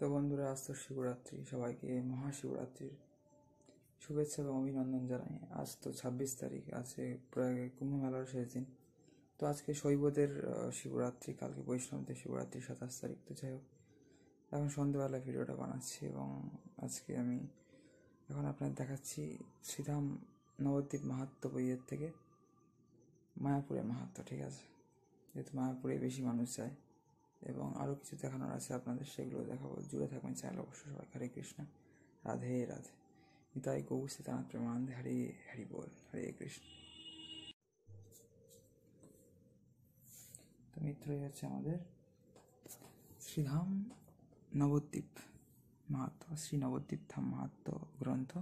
তো বন্ধুরা, আজ তো শিবরাত্রি। সবাইকে মহাশিবরাত্রির শুভেচ্ছা এবং অভিনন্দন জানাই। আজ তো 26 তারিখ, আছে প্রায় কুম্ভ মেলার শেষ দিন। তো আজকে শৈবদের শিবরাত্রি, কালকে বৈষ্ণবদের শিবরাত্রি 27 তারিখ। তো যাই হোক, এখন সন্ধ্যেবেলা ভিডিওটা বানাচ্ছি এবং আজকে আমি এখন আপনাদের দেখাচ্ছি শ্রীধাম নবদ্বীপ মাহাত্ম্য বইয়ের থেকে মায়াপুরের মাহাত্ম্য। ঠিক আছে, যেহেতু মায়াপুরে বেশি মানুষ যায় এবং আরও কিছু দেখানোর আছে আপনাদের, সেগুলো দেখাবো। জুড়ে থাকবেন চ্যানেল অবশ্যই সবাই। হরে কৃষ্ণ, রাধে রাধে, নিতাই গৌর সীতানাথ প্রেমানন্দে, হরে হরি বল, হরে কৃষ্ণ। তো মিত্রই হচ্ছে আমাদের শ্রীধাম নবদ্বীপ মাহাত্ম্য, শ্রী নবদ্বীপ ধাম মাহাত্ম্য গ্রন্থ,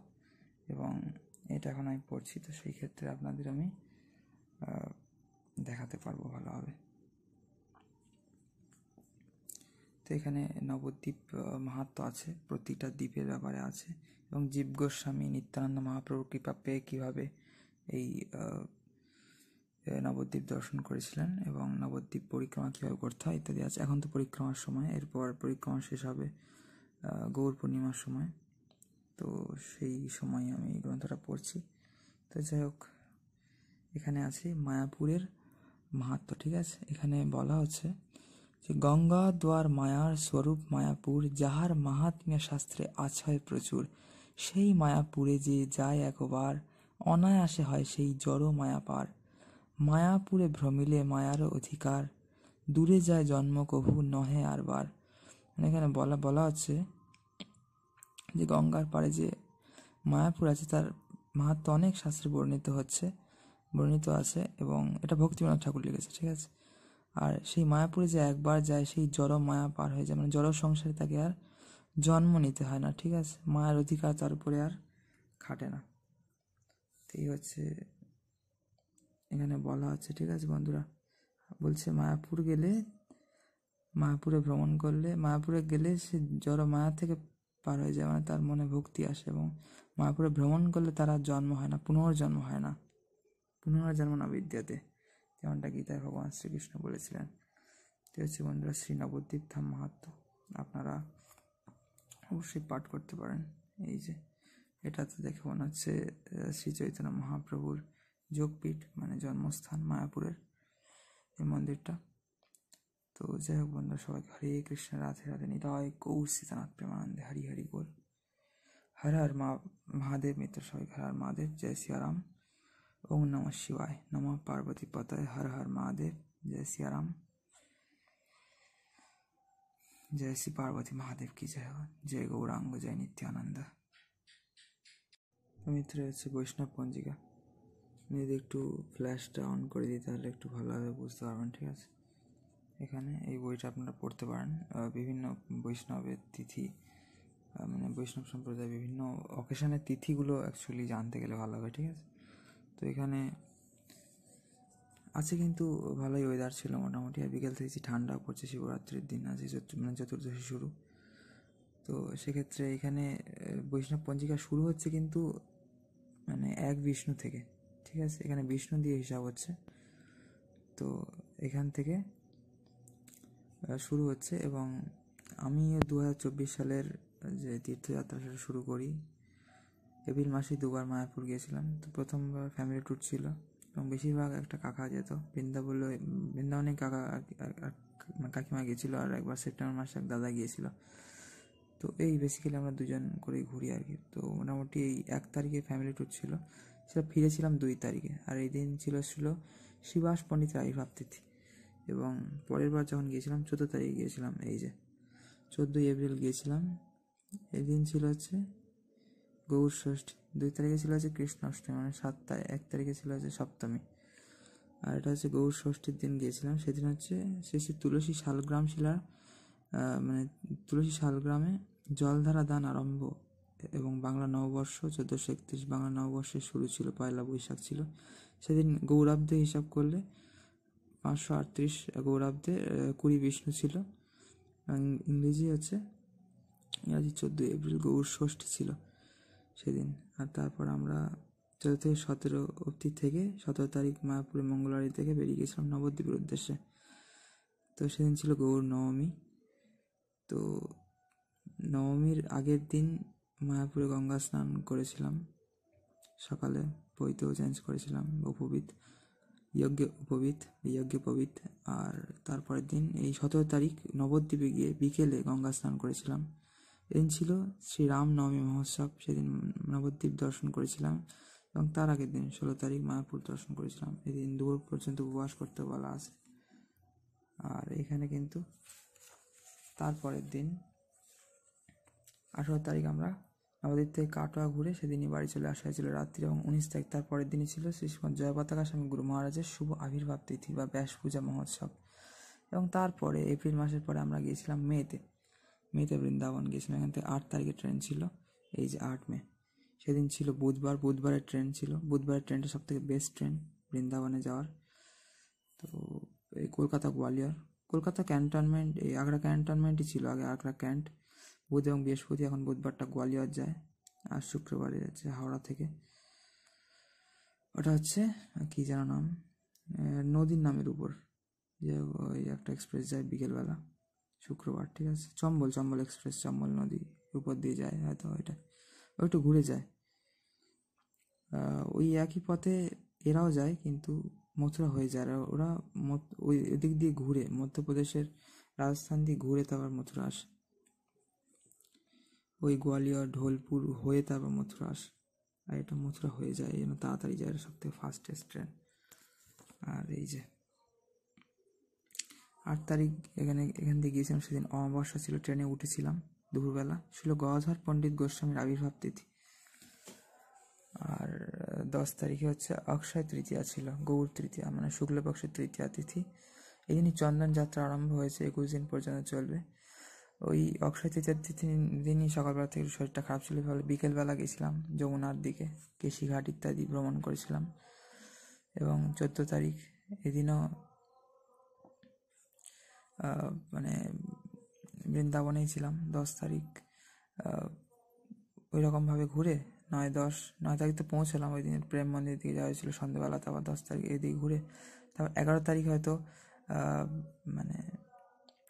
এবং এটা এখন আমি পড়ছি। তো সেই ক্ষেত্রে আপনাদের আমি দেখাতে পারবো ভালোভাবে। তো এখানে নবদ্বীপ মাহাত্ম্য আছে, প্রতিটা দ্বীপের ব্যাপারে আছে, এবং জীব গোস্বামী নিত্যানন্দ মহাপ্রভুর কৃপা পেয়ে কীভাবে এই নবদ্বীপ দর্শন করেছিলেন এবং নবদ্বীপ পরিক্রমা কীভাবে করতে হয় ইত্যাদি আছে। এখন তো পরিক্রমার সময়, এরপর পরিক্রমা শেষ হবে গৌর পূর্ণিমার সময়। তো সেই সময় আমি এই গ্রন্থটা পড়ছি। তো যাই হোক, এখানে আছে মায়াপুরের মাহাত্ম্য। ঠিক আছে, এখানে বলা হচ্ছে যে গঙ্গা দ্বার মায়ার স্বরূপ মায়াপুর, যাহার মাহাত্ম্য শাস্ত্রে আছয় প্রচুর। সেই মায়াপুরে যে যায় একবার, অনায়াসে হয় সেই জড় মায়া পার। মায়াপুরে ভ্রমিলে মায়ার অধিকার, দূরে যায় জন্ম কভু নহে আরবার। মানে এখানে বলা হচ্ছে যে গঙ্গার পাড়ে যে মায়াপুর আছে, তার মাহাত্ম্য অনেক শাস্ত্রে বর্ণিত আছে, এবং এটা ভক্তিবিনোদ ঠাকুর লিখেছে। ঠিক আছে, আর সেই মায়াপুরে যে একবার যায় সেই জড় মায়া পার হয়ে যায়, মানে জড় সংসারে তাকে আর জন্ম নিতে হয় না। ঠিক আছে, মায়ার অধিকার তার উপরে আর খাটে না। এই হচ্ছে এখানে বলা হচ্ছে। ঠিক আছে বন্ধুরা, বলছে মায়াপুরে ভ্রমণ করলে, মায়াপুরে গেলে সে জড় মায়া থেকে পার হয়ে যায়, মানে তার মনে ভক্তি আসে, এবং মায়াপুরে ভ্রমণ করলে তার আর জন্ম হয় না, পুনর্জন্ম হয় না, পুনর্জন্ম না বিদ্যাতে, যেমনটা গীতায় ভগবান শ্রীকৃষ্ণ বলেছিলেন। তো হচ্ছে বন্ধুরা শ্রী নবদ্বীপ ধাম মাহাত্ম্য, আপনারা অবশ্যই পাঠ করতে পারেন। এই যে এটাতে দেখে মনে হচ্ছে শ্রী চৈতন্য মহাপ্রভুর যোগপীঠ, মানে জন্মস্থান মায়াপুরের এই মন্দিরটা। তো যাই হোক বন্ধুরা, সবাইকে হরে কৃষ্ণ, রাধে রাধে, নিতাই গৌর সীতানাথ প্রেমানন্দে, হরি হরি বল। হর হর মহাদেব। মিত্র সবাইকে হর হর মহাদেব, জয় সিয়ারাম। ওম নমঃ শিবায়, নমঃ পার্বতী পতয়ে, হর হর মহাদেব, জয় সিয়ারাম, জয় শ্রী পার্বতী মহাদেব কি জয় হোক, জয় গৌরাঙ্গ, জয় নিত্যানন্দ। মিত্র হচ্ছে বৈষ্ণব পঞ্জিকা। আমি যদি একটু ফ্ল্যাশটা অন করে দিই তাহলে একটু ভালোভাবে বুঝতে পারবেন। ঠিক আছে, এখানে এই বইটা আপনারা পড়তে পারেন। বিভিন্ন বৈষ্ণবের তিথি, মানে বৈষ্ণব সম্প্রদায় বিভিন্ন অকেশনের তিথিগুলো অ্যাকচুয়ালি জানতে গেলে ভালো হবে। ঠিক আছে, তো এখানে আছে, কিন্তু ভালোই ওয়েদার ছিল মোটামুটি, আর বিকেল থেকে ঠান্ডাও পড়ছে। শিবরাত্রির দিন আছে, মানে চতুর্দশী শুরু। তো সেক্ষেত্রে এখানে বৈষ্ণব পঞ্জিকা শুরু হচ্ছে কিন্তু মানে এক বিষ্ণু থেকে। ঠিক আছে, এখানে বিষ্ণু দিয়ে হিসাব হচ্ছে। তো এখান থেকে শুরু হচ্ছে, এবং আমি 2024 সালের যে তীর্থযাত্রা সেটা শুরু করি। এপ্রিল মাসে 2বার মায়াপুর গিয়েছিলাম। তো প্রথমবার ফ্যামিলি ট্যুর ছিল, এবং বেশিরভাগ একটা কাকা যেত বৃন্দাবনে কাকা কাকিমা গিয়েছিলো, আর একবার সেপ্টেম্বর মাসে এক দাদা গিয়েছিল। তো এই বেসিক্যালি আমরা দুজন করেই ঘুরি আর কি। তো মোটামুটি এই 1 তারিখে ফ্যামিলি ট্যুর ছিল, সেটা ফিরেছিলাম 2 তারিখে। আর এই দিন ছিল শিবাস পণ্ডিতের আবির্ভাব তিথি, এবং পরের বার যখন গিয়েছিলাম 14 তারিখে গিয়েছিলাম, এই যে 14ই এপ্রিল গিয়েছিলাম। এই দিন ছিল হচ্ছে গৌর ষষ্ঠী। 2 তারিখে ছিল হচ্ছে কৃষ্ণ অষ্টমী, মানে 1 তারিখে ছিল হচ্ছে সপ্তমী। আর এটা হচ্ছে গৌর ষষ্ঠীর দিন গিয়েছিলাম। সেদিন হচ্ছে শ্রী শ্রী তুলসী শালগ্রাম শিলার, মানে তুলসী শালগ্রামে জলধারা দান আরম্ভ, এবং বাংলা নববর্ষ 1431 বাংলা নববর্ষের শুরু ছিল, 1 বৈশাখ ছিল সেদিন। গৌরাব্দে হিসাব করলে 538 গৌরাব্দে 20 বিষ্ণু ছিল, ইংরেজি 14 এপ্রিল গৌর ষষ্ঠী ছিল সেদিন। আর তারপর আমরা 14 থেকে 17 অবধি থেকে 17 তারিখ মায়াপুরে মঙ্গলবাড়ি থেকে বেরিয়ে গেছিলাম নবদ্বীপের উদ্দেশ্যে। তো সেদিন ছিল গৌর নবমী। তো নবমীর আগের দিন মায়াপুরে গঙ্গা স্নান করেছিলাম সকালে, পৈতেও চেঞ্জ করেছিলাম, যজ্ঞোপবীত। আর তারপরের দিন এই 17 তারিখ নবদ্বীপে গিয়ে বিকেলে গঙ্গা স্নান করেছিলাম। এদিন ছিল শ্রীরাম নবমী মহোৎসব, সেদিন নবদ্বীপ দর্শন করেছিলাম। এবং তার আগের দিন 16 তারিখ মায়াপুর দর্শন করেছিলাম। এদিন দুপুর পর্যন্ত উপবাস করতে বলা আছে। আর এখানে কিন্তু তারপরের দিন 18 তারিখ আমরা নবদ্বীপ থেকে কাটোয়া ঘুরে সেদিনই বাড়ি চলে আসা হয়েছিল রাত্রি। এবং 19 তারিখ তারপরের দিনই ছিল শ্রী শ্রীমৎ জয়পতাকা স্বামী গুরু মহারাজের শুভ আবির্ভাব তিথি বা ব্যাস পূজা মহোৎসব। এবং তারপরে এপ্রিল মাসের পরে আমরা গিয়েছিলাম মেতে বৃন্দাবন গিয়েছিলাম। এখান থেকে 8 তারিখে ট্রেন ছিল, এই যে 8 মে। সেদিন ছিল বুধবারের ট্রেন ছিল। বুধবারের ট্রেনটা সব থেকে বেস্ট ট্রেন বৃন্দাবনে যাওয়ার। তো এই কলকাতা ক্যান্টনমেন্ট, এই আগ্রা ক্যান্টনমেন্টই ছিল আগে, আগ্রা ক্যান্ট। বুধ এবং বৃহস্পতি, এখন বুধবারটা গোয়ালিয়র যায় আর শুক্রবারে যাচ্ছে হাওড়া থেকে। ওটা হচ্ছে কি যেন নাম, নদীর নামের উপর যে ওই একটা এক্সপ্রেস যায় বিকেলবেলা শুক্রবার, ঠিক আছে, চম্বল এক্সপ্রেস, চম্বল নদীর উপর দিয়ে যায় হয়তো, ওইটা একটু ঘুরে যায়। ওই একই পথে এরাও যায়, কিন্তু মথুরা হয়ে যায়। ওরা ওই দিক দিয়ে ঘুরে, মধ্যপ্রদেশের রাজস্থান দিয়ে ঘুরে তারপর মথুরা আসে। ওই গোয়ালিয়র ঢোলপুর হয়ে তারপর মথুরা আসে। আর এটা মথুরা হয়ে যায়, এই জন্য তাড়াতাড়ি যায়, সব থেকে ফাস্টেস্ট ট্রেন। আর এই যে 8 তারিখ এখান থেকে গিয়েছিলাম, সেদিন অমাবস্যা ছিল, ট্রেনে উঠেছিলাম দুপুরবেলা। ছিল গদাধর পণ্ডিত গোস্বামীর আবির্ভাব তিথি। আর 10 তারিখে হচ্ছে অক্ষয় তৃতীয়া ছিল, গৌর তৃতীয়া, মানে শুক্লপক্ষের তৃতীয়া তিথি। এই দিনই চন্দন যাত্রা আরম্ভ হয়েছে, 21 দিন পর্যন্ত চলবে। ওই অক্ষয় তৃতীয়ার দিনই সকালবেলা থেকে শরীরটা খারাপ ছিল, ফলে বিকেলবেলা গেছিলাম যমুনার দিকে, কেশিঘাট ইত্যাদি ভ্রমণ করেছিলাম। এবং 14 তারিখ এদিনও মানে বৃন্দাবনেই ছিলাম। 10 তারিখ ওই রকমভাবে ঘুরে 9 তারিখ তো পৌঁছলাম। ওই দিন প্রেম মন্দির দিকে যাওয়া হয়েছিল সন্ধ্যেবেলা, তারপর 10 তারিখ এদিকে ঘুরে তারপর 11 তারিখ হয়তো মানে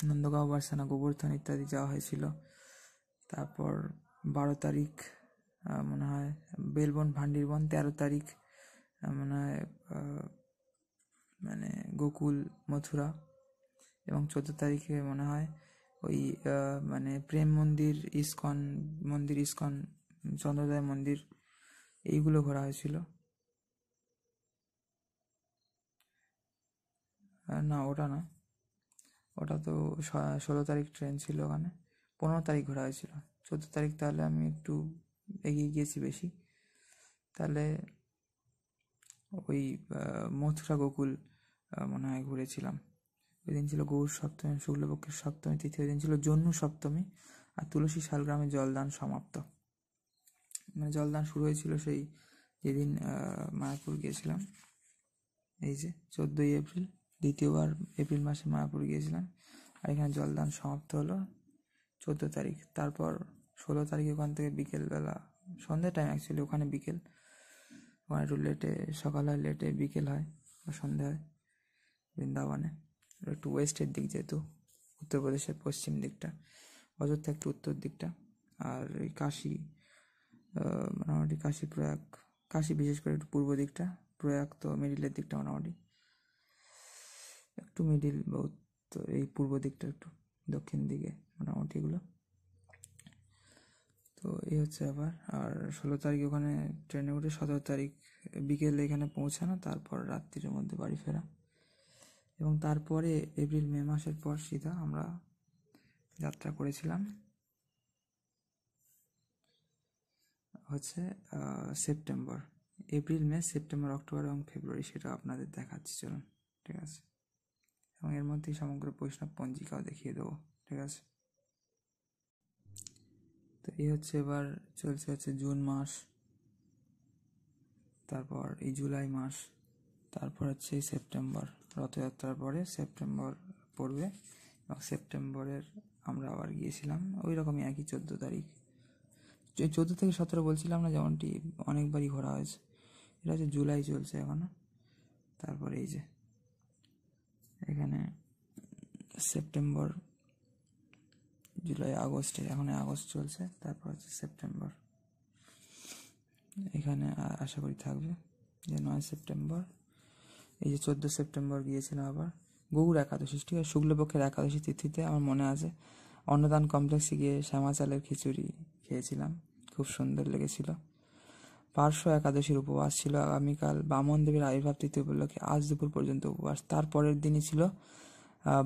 নন্দগাঁও, বার্সানা, গোবর্ধন ইত্যাদি যাওয়া হয়েছিল। তারপর 12 তারিখ মনে হয় বেলবন, ভান্ডিরবন। 13 তারিখ মনে হয় মানে গোকুল, মথুরা। এবং 14 তারিখে মনে হয় ওই মানে প্রেম মন্দির, ইস্কন চন্দ্রোদয় মন্দির, এইগুলো ঘোরা হয়েছিল। না, ওটা না, ওটা তো 16 তারিখ ট্রেন ছিল ওখানে। 15 তারিখ ঘোরা হয়েছিল। 14 তারিখ তাহলে আমি একটু এগিয়ে গিয়েছি বেশি। তাহলে ওই মথুরা, গোকুল মনে হয় ঘুরেছিলাম। ওই দিন ছিল গৌর সপ্তমী, শুক্লপক্ষের সপ্তমী তিথি। ওই দিন ছিল জন্মু সপ্তমী। আর তুলসী শালগ্রামে জলদান সমাপ্ত, মানে জলদান শুরু হয়েছিল সেই যেদিন মায়াপুর গিয়েছিলাম। এই যে 14ই এপ্রিল, দ্বিতীয়বার এপ্রিল মাসে মায়াপুর গিয়েছিলাম। আর এখানে জলদান সমাপ্ত হলো 14 তারিখ। তারপর 16 তারিখ ওখান থেকে বিকেলবেলা, সন্ধ্যে টাইম অ্যাকচুয়ালি, ওখানে বিকেল, ওখানে একটু লেটে সকাল হয়, লেটে বিকেল হয় বা সন্ধ্যে হয় বৃন্দাবনে। একটু ওয়েস্টের দিক, যেহেতু উত্তরপ্রদেশের পশ্চিম দিকটা, অযোধ্যা একটু উত্তর দিকটা। আর এই কাশী, মোটামুটি কাশী, প্রয়াগ, কাশী বিশেষ করে একটু পূর্ব দিকটা, প্রয়াগ তো মিডিলের দিকটা, মোটামুটি একটু মিডিল বা এই পূর্ব দিকটা, একটু দক্ষিণ দিকে মোটামুটি এগুলো। তো এই হচ্ছে ব্যাপার। আর 16 তারিখ ওখানে ট্রেনে উঠে 17 তারিখ বিকেলে এখানে পৌঁছানো, তারপর রাত্রির মধ্যে বাড়ি ফেরা। এবং তারপরে এপ্রিল মে মাসের পর সিধা আমরা যাত্রা করেছিলাম হচ্ছে সেপ্টেম্বর, এপ্রিল, মে, সেপ্টেম্বর, অক্টোবর এবং ফেব্রুয়ারি। সেটা আপনাদের দেখাচ্ছি, চলুন, ঠিক আছে। এবং এর মধ্যেই সমগ্র বৈষ্ণব পঞ্জিকাও দেখিয়ে দেবো, ঠিক আছে। তো এই হচ্ছে এবার চলছে হচ্ছে জুন মাস, তারপর এই জুলাই মাস, তারপর হচ্ছে এই সেপ্টেম্বর, রথযাত্রার পরে সেপ্টেম্বর পড়বে। এবং সেপ্টেম্বরের আমরা আবার গিয়েছিলাম ওই রকমই একই 14 তারিখ, 14 থেকে 17 বলছিলাম না, যেমনটি অনেকবারই ঘোরা হয়েছে। এটা হচ্ছে জুলাই চলছে এখনো। তারপরে এই যে এখানে সেপ্টেম্বর জুলাই, আগস্টে, এখন আগস্ট চলছে, তারপর হচ্ছে সেপ্টেম্বর। এখানে আশা করি থাকবে যে 9 সেপ্টেম্বর, এই যে 14 সেপ্টেম্বর গিয়েছিলাম আবার গৌর একাদশী, ঠিক আছে, শুক্লপক্ষের একাদশী তিথিতে আমার মনে আছে অন্নদান কমপ্লেক্সে গিয়ে শ্যামা চালের খিচুড়ি খেয়েছিলাম, খুব সুন্দর লেগেছিল। পার্শ্ব একাদশীর উপবাস ছিল আগামীকাল, বামন দেবের আবির্ভাব তিথি উপলক্ষে আজ দুপুর পর্যন্ত উপবাস। তারপরের দিনই ছিল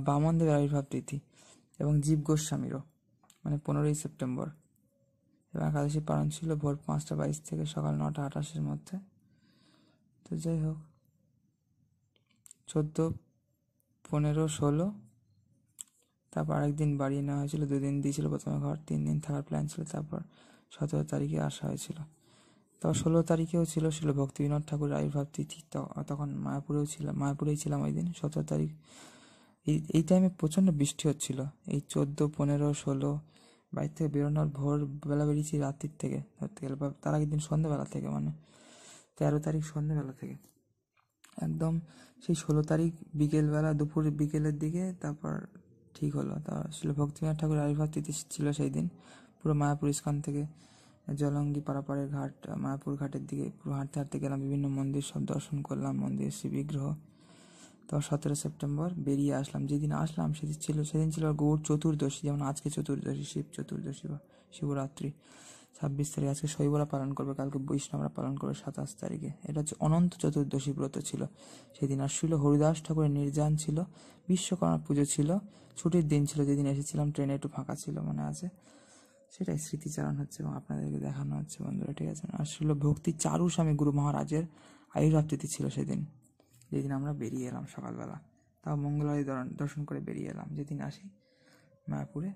বামন দেবের আবির্ভাব তিথি এবং জীব গোস্বামীরও, মানে 15ই সেপ্টেম্বর। এবং একাদশী পালন ছিল ভোর 5:22 থেকে সকাল 9:28-এর মধ্যে। তো যাই হোক, 14, 15, 16, তারপর আরেকদিন বাড়িয়ে নেওয়া হয়েছিল, 2 দিন দিয়েছিল প্রথমে ঘর, 3 দিন থাকার প্ল্যান ছিল। তারপর 17 তারিখে আসা হয়েছিল। তারপর 16 তারিখেও ছিল ভক্তিবিনোদ ঠাকুরের আবির্ভাব তিথি, তখন মায়াপুরেই ছিলাম ওই দিন। 17 তারিখ এই টাইমে প্রচণ্ড বৃষ্টি হচ্ছিল। এই 14, 15, 16 বাড়ি থেকে বেরোনোর ভোরবেলা বেরিয়েছি, রাত্রির থেকে ধরতে গেলে, বা তার আগের দিন সন্ধ্যেবেলা থেকে, মানে 13 তারিখ সন্ধ্যেবেলা থেকে একদম সেই 16 তারিখ বিকেলবেলা, বিকেলের দিকে তারপর ঠিক হলো। তারপর ভক্তিবিনোদ ঠাকুরের আবির্ভাব তিথি ছিল সেই দিন। পুরো মায়াপুর ইস্কন থেকে জলঙ্গি পারাপাড়ের ঘাট, মায়াপুর ঘাটের দিকে পুরো হাঁটতে হাঁটতে গেলাম, বিভিন্ন মন্দির সব দর্শন করলাম, মন্দির, শিব বিগ্রহ। তো 17 সেপ্টেম্বর বেরিয়ে আসলাম। যেদিন আসলাম সেদিন ছিল গৌর চতুর্দশী, যেমন আজকে চতুর্দশী, শিব চতুর্দশী বা শিবরাত্রি। 26 তারিখ আজকে শৈবরা পালন করবে, কালকে বৈষ্ণবরা পালন করবে 27 তারিখে। এটা হচ্ছে অনন্ত চতুর্দশী ব্রত ছিল সেদিন। আর ছিল হরিদাস ঠাকুরের নির্যান ছিল, বিশ্বকর্মা পুজো ছিল, ছুটির দিন ছিল। যেদিন এসেছিলাম ট্রেনে একটু ফাঁকা ছিল, মনে আছে। সেটাই স্মৃতিচারণ হচ্ছে এবং আপনাদেরকে দেখানো হচ্ছে বন্ধুরা, ঠিক আছে। আর ছিল ভক্তি চারু স্বামী গুরু মহারাজের আবির্ভাব তিথি ছিল সেদিন, যেদিন আমরা বেরিয়ে এলাম সকালবেলা। তাও মঙ্গলবারই দর্শন করে বেরিয়ে এলাম। যেদিন আসি মায়াপুরে,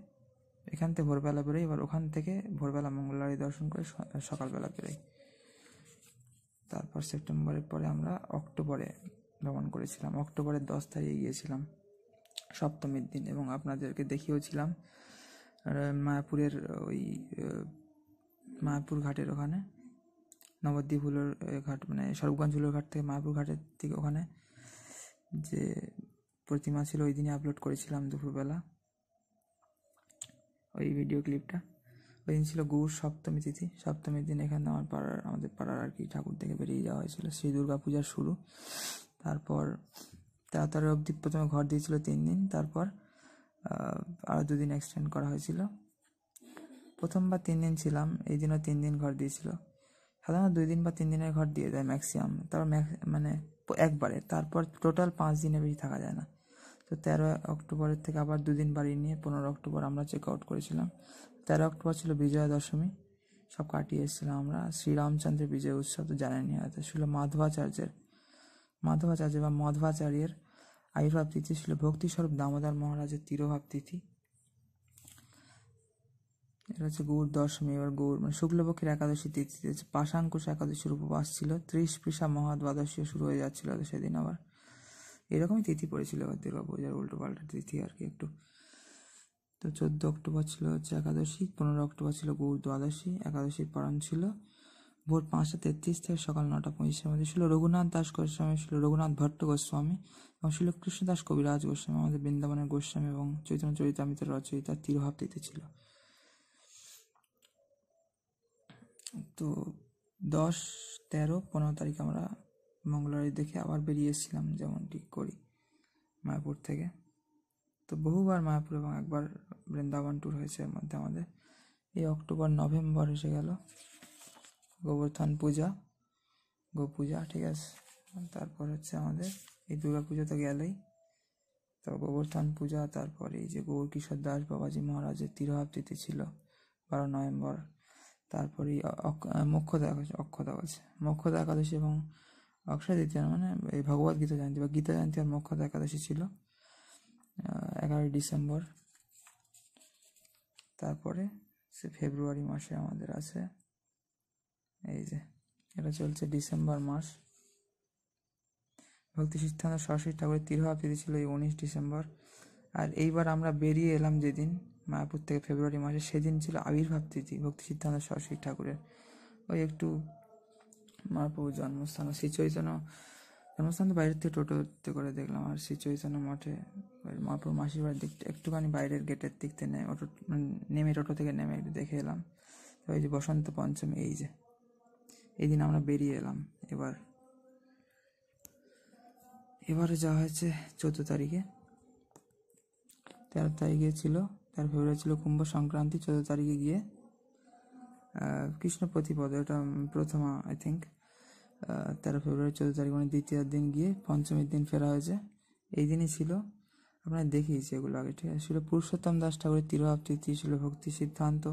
এখান থেকে ভোরবেলা বেরোই, এবার ওখান থেকে ভোরবেলা মঙ্গলবারই দর্শন করে সকালবেলা বেরোই। তারপর সেপ্টেম্বরের পরে আমরা অক্টোবরে ভ্রমণ করেছিলাম। অক্টোবরের 10 তারিখে গিয়েছিলাম, সপ্তমীর দিন, এবং আপনাদেরকে দেখিয়েওছিলাম মায়াপুরের ওই মায়াপুর ঘাটের ওখানে, নবদ্বীপ হুলোর ঘাট, মানে স্বরূপগঞ্জ হুলোর ঘাট থেকে মায়াপুর ঘাটের দিকে ওখানে যে প্রতিমা ছিল, ওই দিনই আপলোড করেছিলাম দুপুরবেলা ওই ভিডিও ক্লিপটা। ওই দিন ছিল গৌর সপ্তমী তিথি। সপ্তমীর দিন এখানে আমাদের পাড়ার আর কি ঠাকুর থেকে বেরিয়ে যাওয়া হয়েছিল, শ্রী দুর্গা পূজার শুরু। তারপর 13 অবধি প্রথমে ঘর দিয়েছিল 3 দিন, তারপর আরও 2 দিন এক্সটেন্ড করা হয়েছিল। প্রথমবার 3 দিন ছিলাম, এই দিনও 3 দিন ঘর দিয়েছিল। সাধারণত 2 দিন বা 3 দিনের ঘর দিয়ে দেয় ম্যাক্সিমাম, তারপর মানে একবারে, তারপর টোটাল 5 দিনে বেশি থাকা যায় না। তো 13 অক্টোবরের থেকে আবার 2 দিন বাড়িয়ে নিয়ে 15 অক্টোবর আমরা চেক আউট করেছিলাম। 13 অক্টোবর ছিল বিজয়া দশমী, সব কাটিয়ে এসেছিলাম আমরা। শ্রীরামচন্দ্রের বিজয় উৎসব তো জানেনই হয়তো। ছিল মাধবাচার্য বা মধ্বাচার্যের আবির্ভাব তিথি, ছিল ভক্তিস্বরূপ দামোদর মহারাজের তিরোভাব তিথি। এটা হচ্ছে গৌর দশমী। এবার গৌর মানে শুক্লপক্ষের একাদশী তিথিতে হচ্ছে পাশাঙ্কুশ একাদশীর উপবাস ছিল। 30 পৃষা মহাদ্বাদশীও শুরু হয়ে যাচ্ছিল সেদিন। আবার এরকমই তিথি পড়েছিল দুর্গা পূজার, উল্টো পাল্টা তিথি আর কি একটু। তো 14 অক্টোবর ছিল হচ্ছে একাদশী, 15 অক্টোবর ছিল গৌর দ্বাদশী। একাদশীর পালন ছিল ভোর 5:33 থেকে সকাল 9:25-এর মধ্যে। ছিল রঘুনাথ দাস গোস্বামী, ছিল রঘুনাথ ভট্ট গোস্বামী এবং ছিল কৃষ্ণদাস কবিরাজ গোস্বামী, আমাদের বৃন্দাবনের গোস্বামী, এবং চৈতন্য চরিতামৃতের রচয়িতা তিরোভাব তিথি ছিল। তো 10, 13, 15 তারিখ আমরা মঙ্গলবারই দেখে আবার বেরিয়ে এসেছিলাম, যেমন ঠিক করি মায়াপুর থেকে। তো বহুবার মায়াপুর এবং একবার বৃন্দাবন ট্যুর হয়েছে এর মধ্যে আমাদের। এই অক্টোবর নভেম্বর এসে গেল, গোবর্ধন পূজা, গোপূজা, ঠিক আছে। তারপর হচ্ছে আমাদের এই দুর্গা পুজো তো গেলেই, তো গোবর্ধন পূজা, তারপর এই যে গৌর কিশোর দাস বাবাজি মহারাজের তিরোভাব তিথি ছিল 12 নভেম্বর। তারপরে মোক্ষদা একাদশী এবং অক্ষয় তৃতীয়া, মানে এই ভগবত গীতা জয়ন্তী বা গীতা জয়ন্তী আর মোক্ষদা একাদশী ছিল 11 ডিসেম্বর। তারপরে সে ফেব্রুয়ারি মাসে আমাদের আছে এই যে, এটা চলছে ডিসেম্বর মাস। ভক্তি সিদ্ধান্ত সরস্বতী ঠাকুরের তিরোভাব তিথি ছিল এই 19 ডিসেম্বর। আর এইবার আমরা বেরিয়ে এলাম যেদিন মায়াপুর থেকে ফেব্রুয়ারি মাসে, সেদিন ছিল আবির্ভাব তিথি ভক্তি সিদ্ধান্ত সরস্বতী ঠাকুরের। ওই একটু মহাপ্রভুর জন্মস্থান শ্রী চৈতন্য জন্মস্থান তো বাইরের থেকে টোটোতে করে দেখলাম, আর শ্রী চৈতন্য মঠে মহাপুর মাসির বাড়ির দিকটা একটুখানি বাইরের গেটের দিক থেকে নেমে টোটো থেকে নেমে একটু দেখে এলাম। তো এই যে বসন্ত পঞ্চমী, এই দিন আমরা বেরিয়ে এলাম। এবারে যাওয়া হয়েছে 14 তারিখে, 13 তারিখে ছিল 13 ফেব্রুয়ারি ছিল কুম্ভ সংক্রান্তি। 14 তারিখে গিয়ে কৃষ্ণ প্রতিপদ, এটা প্রথমা আই থিঙ্ক। 13 ফেব্রুয়ারি 14 তারিখ মানে দ্বিতীয় দিন গিয়ে পঞ্চমীর দিন ফেরা হয়েছে। এই দিনই ছিল, আপনার দেখিয়েছি এগুলো আগে, ঠিক আছে। ছিল পুরুষোত্তম দাস ঠাকুরের তিরোভাব তিথি, ছিল ভক্তি সিদ্ধান্ত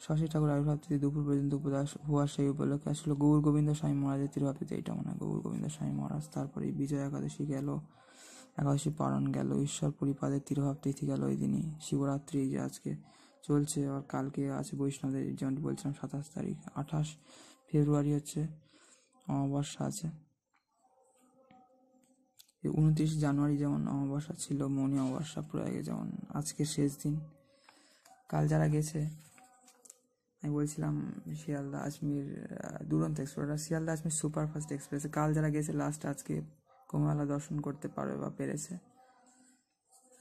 শশী ঠাকুর আবির্ভাব তিথি, দুপুর পর্যন্ত উপবাস সেই উপলক্ষে আসলে গৌর গোবিন্দ স্বামী মহারাজের তিরোভাব তিথি, এইটা মনে হয় গৌর গোবিন্দ স্বামী মহারাজ। তারপরে বিজয় একাদশী গেল, একাদশী পালন গেল, ঈশ্বর পরিপাদের তিরোভাব তিথি গেল ওই দিনই। শিবরাত্রি যে আজকে চলছে, আর কালকে আছে বৈষ্ণবদের, যেমন বলছিলাম 27 তারিখ। 28 ফেব্রুয়ারি হচ্ছে অমাবস্যা আছে। 29 জানুয়ারি যেমন অমাবস্যা ছিল, মৌনী অমাবস্যা প্রয়াগে, যেমন আজকে শেষ দিন। কাল যারা গেছে, আমি বলছিলাম শিয়ালদা আজমির দুরন্ত এক্সপ্রেস, শিয়ালদা আজমির সুপারফাস্ট এক্সপ্রেসে কাল যারা গেছে লাস্ট, আজকে কুম্ভমেলা দর্শন করতে পারবে বা পেরেছে।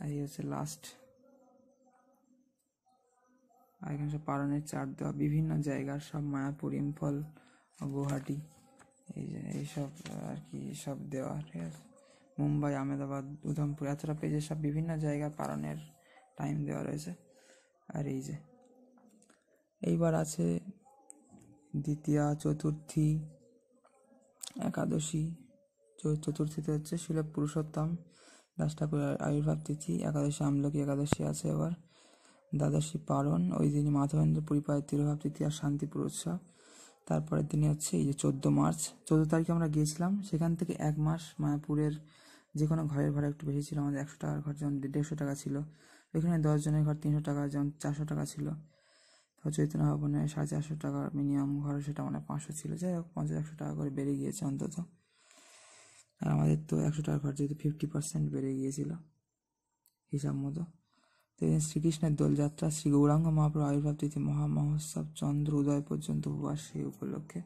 এই হচ্ছে লাস্ট। আর এখানে সব পালনের চার্ট দেওয়া, বিভিন্ন জায়গার সব, মায়াপুর, ইম্ফল, গুয়াহাটি, এই যে এইসব আর কি সব দেওয়া, ঠিক আছে। মুম্বাই, আহমেদাবাদ, উধমপুর, এতটা পেজে সব বিভিন্ন জায়গার পালনের টাইম দেওয়া রয়েছে। আর এই যে এইবার আছে দ্বিতীয়া, চতুর্থী, একাদশী। চতুর্থীতে হচ্ছে শিল পুরুষোত্তম দাস ঠাকুরের আবির্ভাব তিথি, একাদশী আমলকি একাদশী আছে। এবার দ্বাদশী পারণ, ওই দিনই মাধবেন্দ্র পরিপাদের তিরোভাব তিথি আর শান্তিপুর উৎসব। তারপরের দিনই হচ্ছে এই যে 14 মার্চ। 14 তারিখে আমরা গিয়েছিলাম, সেখান থেকে 1 মাস মায়াপুরের যে কোনো ঘরের ভাড়া একটু বেশি ছিল, আমাদের 100 টাকার ঘর যেমন 150 টাকা ছিল, ওইখানে 10 জনের ঘর 300 টাকা, যেমন 400 টাকা ছিল। তো চৈতন্য ভবনে 450 টাকা মিনিমাম ঘরে, সেটা মানে 500 ছিল। যাই হোক 50-100 টাকা করে বেড়ে গিয়েছে অন্তত। আর আমাদের তো 100 টাকার ঘর যেহেতু 50% বেড়ে গিয়েছিল হিসাব মতো। তো শ্রীকৃষ্ণের দোলযাত্রা, শ্রী গৌরাঙ্গ মহাপ্রভু আবির্ভাব তিথি, মহামহোৎসব, চন্দ্র উদয় পর্যন্ত উপবাস সেই উপলক্ষে।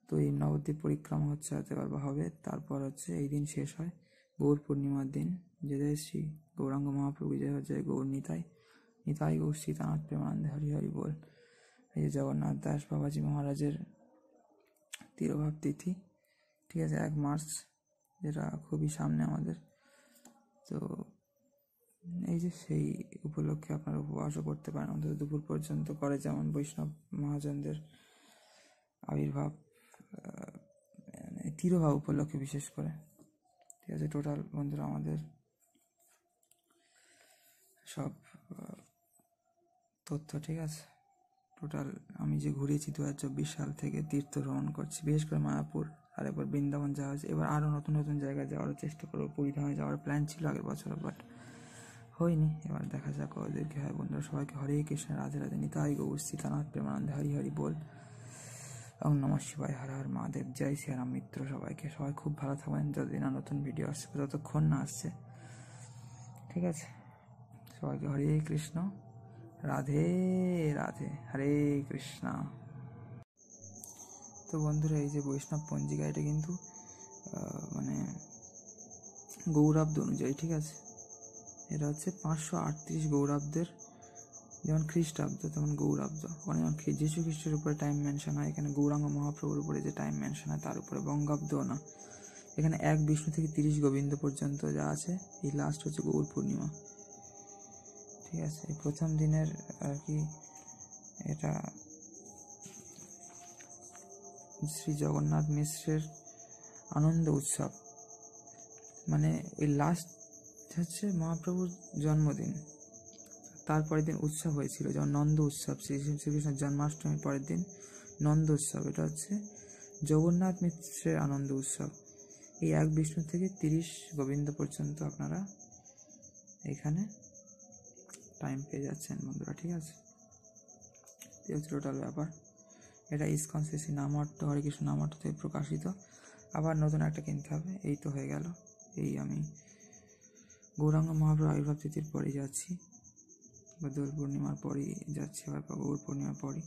তো এই নবদ্বীপ পরিক্রমা হচ্ছে, হতে পারবে হবে। তারপর হচ্ছে এই দিন শেষ হয় গৌর পূর্ণিমার দিন, যে শ্রী গৌরাঙ্গ মহাপ্রভু জয় হচ্ছে, গৌর নিতাই নিতাই গৌর সীতানাথ প্রেমানন্দে হরি হরি বল। এই যে জগন্নাথ দাস বাবাজি মহারাজের তিরোভাব তিথি, ঠিক আছে, 1 মার্চ, যেটা খুবই সামনে আমাদের। তো এই যে সেই উপলক্ষে আপনারা উপবাসও করতে পারেন, অন্তত দুপুর পর্যন্ত করে, যেমন বৈষ্ণব মহাজনদের আবির্ভাব তিরোভাব উপলক্ষে বিশেষ করে, ঠিক আছে। টোটাল বন্ধুরা আমাদের সব তথ্য, ঠিক আছে। টোটাল আমি যে ঘুরেছি 2024 সাল থেকে তীর্থ ভ্রমণ করছি, বিশেষ করে মায়াপুর, আর এবার বৃন্দাবন যাওয়া হয়েছে। এবার আরও নতুন নতুন জায়গায় যাওয়ার চেষ্টা করবো। পুরীধামে যাওয়ার প্ল্যান ছিল আগের বছর, বাট হয়নি। এবার দেখা যাক ওদের কী হয়। বন্ধুরা সবাইকে হরে কৃষ্ণ, রাধে রাধে, নিতাই গৌর সীতানাথ প্রেমানন্দে হরি হরি বল। ওম নমঃ শিবায়, হর হর মহাদেব, জয় শ্রীরাম মিত্র। সবাই খুব ভালো থাকবেন, যতদিন না নতুন ভিডিও আসছে, ততক্ষণ না আসছে, ঠিক আছে। সবাইকে হরে কৃষ্ণ, রাধে রাধে, হরে কৃষ্ণ। তো বন্ধুরা এই যে বৈষ্ণব পঞ্জিকা, এটা কিন্তু মানে গৌরাব্দ অনুযায়ী, ঠিক আছে। এটা হচ্ছে 538 গৌরাব্দের, যেমন খ্রিস্টাব্দ তেমন গৌরাব্দ। ওখানে যেমন যীশু খ্রিস্টের উপরে টাইম মেনশন হয়, এখানে গৌরাঙ্গ মহাপ্রভুর উপরে যে টাইম মেনশন হয় তার উপরে বঙ্গাব্দও না। এখানে 1 বিষ্ণু থেকে 30 গোবিন্দ পর্যন্ত যা আছে। এই লাস্ট হচ্ছে গৌর পূর্ণিমা, ঠিক আছে। এই প্রথম দিনের আর কি এটা শ্রী জগন্নাথ মিশ্রের আনন্দ উৎসব, মানে ওই লাস্ট হচ্ছে মহাপ্রভুর জন্মদিন, তারপরের দিন উৎসব হয়েছিল, যেমন নন্দ উৎসব, শ্রীকৃষ্ণের জন্মাষ্টমীর পরের দিন নন্দ উৎসব। এটা হচ্ছে জগন্নাথ মিশ্রের আনন্দ উৎসব। এই 1 বিষ্ণু থেকে 30 গোবিন্দ পর্যন্ত আপনারা এখানে টাইম পেয়ে যাচ্ছেন বন্ধুরা, ঠিক আছে। এই হচ্ছে টোটাল ব্যাপার। এটা ইসকন শ্রী নামহট্ট হরেকৃষ্ণ নামহট্ট থেকে প্রকাশিত। আবার নতুন একটা কিনতে হবে। এই তো হয়ে গেল। এই আমি গৌরাঙ্গ মহাপ্রভু আবির্ভাব তিথির পরেই যাচ্ছি, বা দোল পূর্ণিমার পরেই যাচ্ছি, আবার গৌর পূর্ণিমার পরই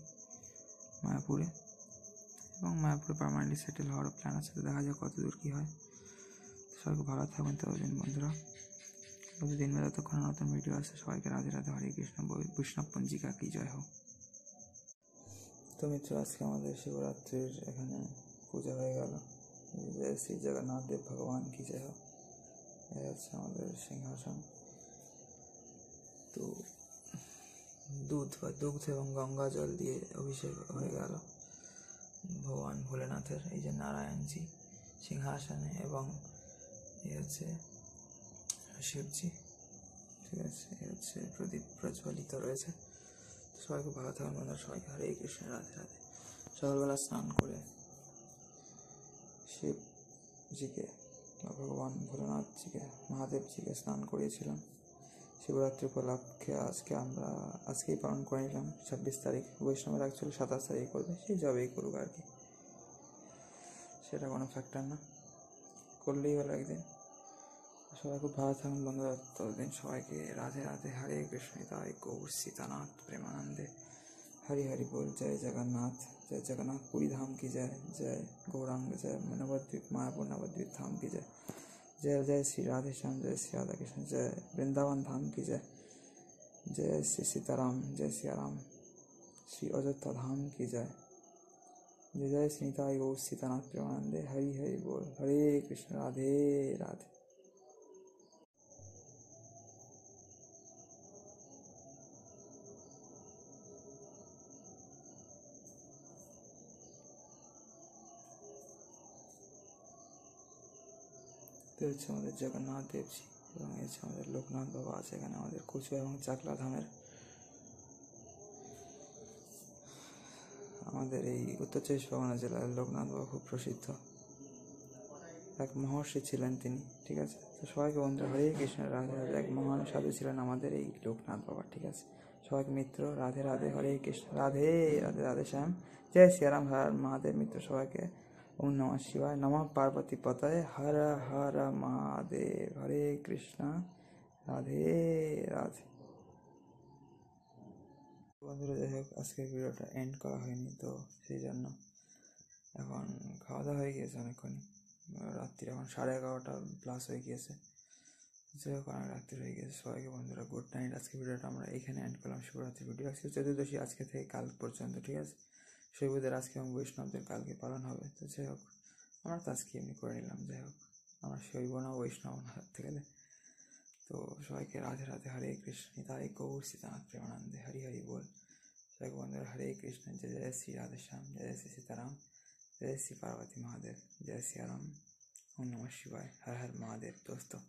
মায়াপুরে, এবং মায়াপুরে পার্মানেন্টলি সেটেল হওয়ারও প্ল্যান আছে। তো দেখা যাক কত দূর কী হয়। সবাইকে ভালো থাকবেন ততদিন বন্ধুরা। প্রতিদিন যতক্ষণ নতুন ভিডিও আসে সবাইকে রাধে রাধে, হরে কৃষ্ণ, বৈষ্ণব পঞ্জিকা কি জয় হোক। তো মিত্র, আজকে আমাদের শিবরাত্রির এখানে পূজা হয়ে গেল। জয় শ্রী জগন্নাথ দেব ভগবান কি জয় হোক। এই হচ্ছে আমাদের সিংহাসন। তো দুগ্ধ এবং গঙ্গা জল দিয়ে অভিষেক হয়ে গেল ভগবান ভোলেনাথের, এই যে নারায়ণজি সিংহাসনে, এবং এই হচ্ছে শিবজি, ঠিক আছে। এই হচ্ছে প্রদীপ প্রজ্বলিত রয়েছে। সবাইকে ভালো থাকুন বন্ধুরা, সবাইকে হরে কৃষ্ণ, রাধে রাধে। সকালবেলা স্নান করে শিবজিকে বা ভগবান ভোলেনাথজিকে, মহাদেবজিকে স্নান করিয়েছিলাম। শিবরাত্রি উপলক্ষে আজকেই পালন করে নিলাম 26 তারিখ। বৈষ্ণবের অ্যাকচুয়ালি 27 তারিখ করবে, সেই জবেই করুক আর কি, সেটা কোনো ফ্যাক্টর না, করলেই হলো একদিন। সবাই খুব ভালো থাকুন বন্ধুরা, ততদিন সবাইকে রাধে রাধে, হরে কৃষ্ণ, তাই গৌর সীতানাথ প্রেমানন্দে, हरि हरि बोल। जय जगन्नाथ, जय जगन्नाथ पुरी धाम की जय, जय गौरांग, जय नवद्वीप मायापुर नवद्वीप धाम की जय, जय जय श्री राधे श्याम, जय श्री राधा कृष्ण, जय वृंदावन धाम की जय, जय श्री सीताराम, जय सियाराम, श्री अयोध्या धाम की जय, जय जय श्री निताई गौर सीतानाथ प्रेमानंदे, हरि हरि बोल, हरे कृष्ण, राधे राधे। তো হচ্ছে আমাদের জগন্নাথ দেবজি, এবং হচ্ছে আমাদের লোকনাথ বাবা আছে এখানে, আমাদের কচুয়া এবং চাকলা ধামের, আমাদের এই উত্তর 24 পরগনা জেলার লোকনাথ বাবা খুব প্রসিদ্ধ এক মহর্ষি ছিলেন তিনি, ঠিক আছে। তো সবাইকে বন্ধুরা হরে কৃষ্ণ, রাধে রাধে। এক মহান সাধু ছিলেন আমাদের এই লোকনাথ বাবা, ঠিক আছে। সবাইকে মিত্র রাধে রাধে, হরে কৃষ্ণ, রাধে রাধে, রাধে শ্যাম, জয় সিয়ারাম, হর মহাদেব। মিত্র সবাইকে ওম নমঃ শিবায়, নমঃ পার্বতী পতায়, হর হর মহাদেব, হরে কৃষ্ণ, রাধে রাধে। বন্ধুরা যাই হোক, আজকের ভিডিওটা এন্ড করা হয়নি, তো সেই জন্য এখন খাওয়া দাওয়া হয়ে গিয়েছে অনেকক্ষণই, রাত্রি এখন 11:30+ হয়ে গিয়েছে। যাই হোক, অনেক রাত্রি হয়ে গিয়েছে। সবাইকে বন্ধুরা গুড নাইট। আজকে ভিডিওটা আমরা এখানে এন্ড করলাম। শিবরাত্রি ভিডিও আজকে চতুর্দশী, আজকে থেকে কাল পর্যন্ত, ঠিক আছে। শৈবদের আজকে এবং বৈষ্ণবদের কালকে পালন হবে। তো যাই হোক, আমরা তো আজকে এমনি করে নিলাম। যাই হোক, আমরা শৈব না বৈষ্ণব না থাকতে গেলে। তো সবাইকে রাধে রাধে, হরে কৃষ্ণ, তাই গৌর সীতানাথ প্রেমানন্দে, হরি হরি बोल। সবাইকে বন্ধুরা হরে কৃষ্ণ, जय जय श्री राधे श्याम, जय जय श्री सीताराम, जय श्री पार्वती महादेव, जय सियाराम, ओम नमः शिवाय, हर हर महादेव। दोस्तों